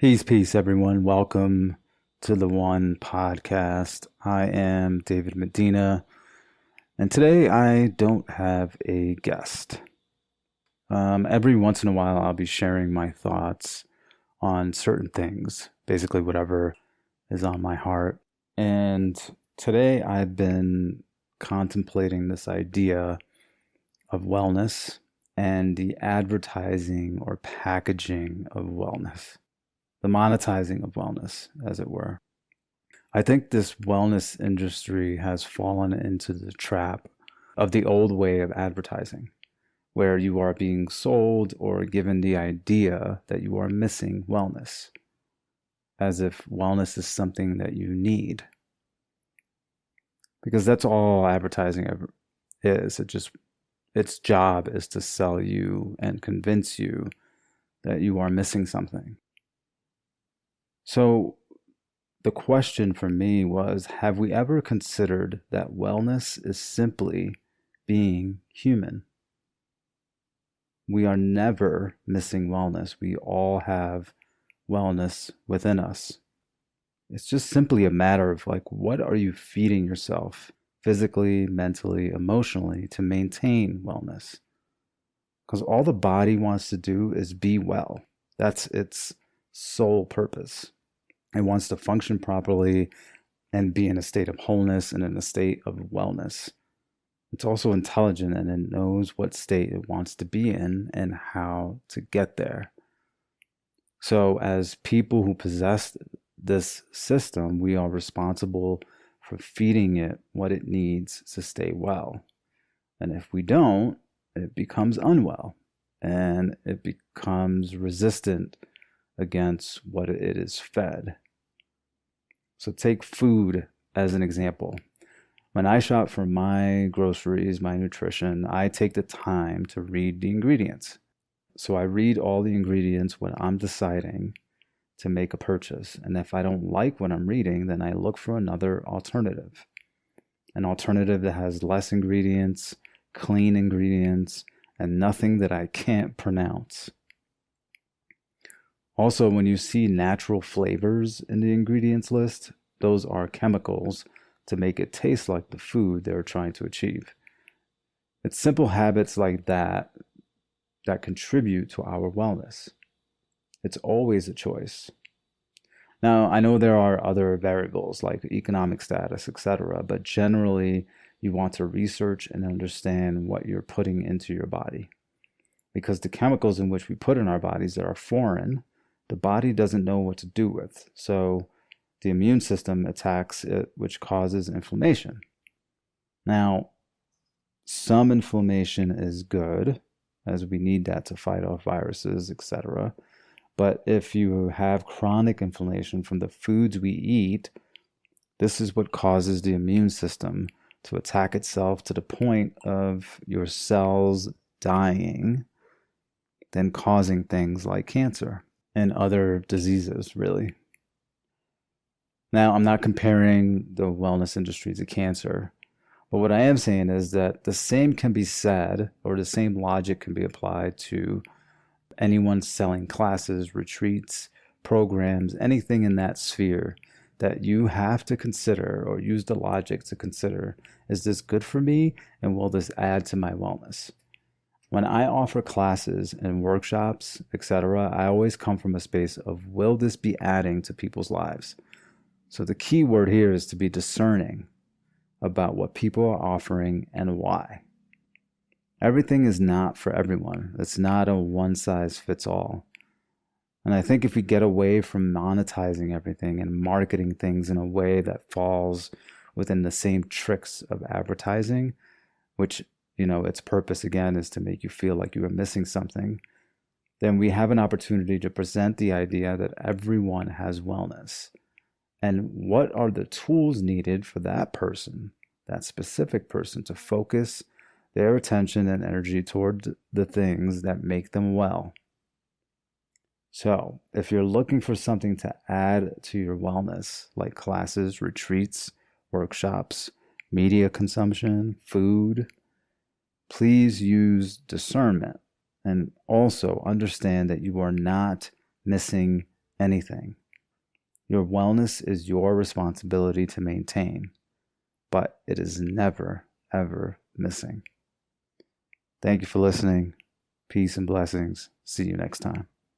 Peace, everyone. Welcome to the One Podcast. I am David Medina, and today I don't have a guest. Every once in a while, I'll be sharing my thoughts on certain things, basically, whatever is on my heart. And today I've been contemplating this idea of wellness and the advertising or packaging of wellness, the monetizing of wellness, as it were. I think this wellness industry has fallen into the trap of the old way of advertising, where you are being sold or given the idea that you are missing wellness, as if wellness is something that you need. Because that's all advertising ever is. Its job is to sell you and convince you that you are missing something. So the question for me was, have we ever considered that wellness is simply being human? We are never missing wellness. We all have wellness within us. It's just simply a matter of what are you feeding yourself physically, mentally, emotionally to maintain wellness? Because all the body wants to do is be well. That's its sole purpose. It wants to function properly and be in a state of wholeness and in a state of wellness. It's also intelligent and it knows what state it wants to be in and how to get there. So as people who possess this system, we are responsible for feeding it what it needs to stay well. And if we don't, it becomes unwell and it becomes resistant against what it is fed. So take food as an example. When I shop for my groceries, my nutrition, I take the time to read the ingredients. So I read all the ingredients when I'm deciding to make a purchase. And if I don't like what I'm reading, then I look for another alternative. An alternative that has less ingredients, clean ingredients, and nothing that I can't pronounce. Also, when you see natural flavors in the ingredients list, those are chemicals to make it taste like the food they're trying to achieve. It's simple habits like that that contribute to our wellness. It's always a choice. Now, I know there are other variables like economic status, etc., but generally you want to research and understand what you're putting into your body. Because the chemicals in which we put in our bodies that are foreign, the body doesn't know what to do with. So the immune system attacks it, which causes inflammation. Now, some inflammation is good, as we need that to fight off viruses, etc. But if you have chronic inflammation from the foods we eat, this is what causes the immune system to attack itself to the point of your cells dying, then causing things like cancer and other diseases, really. Now, I'm not comparing the wellness industry to cancer, but what I am saying is that the same can be said, or the same logic can be applied to anyone selling classes, retreats, programs, anything in that sphere that you have to consider or use the logic to consider, is this good for me and will this add to my wellness? When I offer classes and workshops, etc., I always come from a space of, will this be adding to people's lives? So the key word here is to be discerning about what people are offering and why. Everything is not for everyone. It's not a one size fits all. And I think if we get away from monetizing everything and marketing things in a way that falls within the same tricks of advertising, which, its purpose again is to make you feel like you are missing something, then we have an opportunity to present the idea that everyone has wellness. And what are the tools needed for that person, that specific person, to focus their attention and energy toward the things that make them well? So, if you're looking for something to add to your wellness, like classes, retreats, workshops, media consumption, food, please use discernment and also understand that you are not missing anything. Your wellness is your responsibility to maintain, but it is never, ever missing. Thank you for listening. Peace and blessings. See you next time.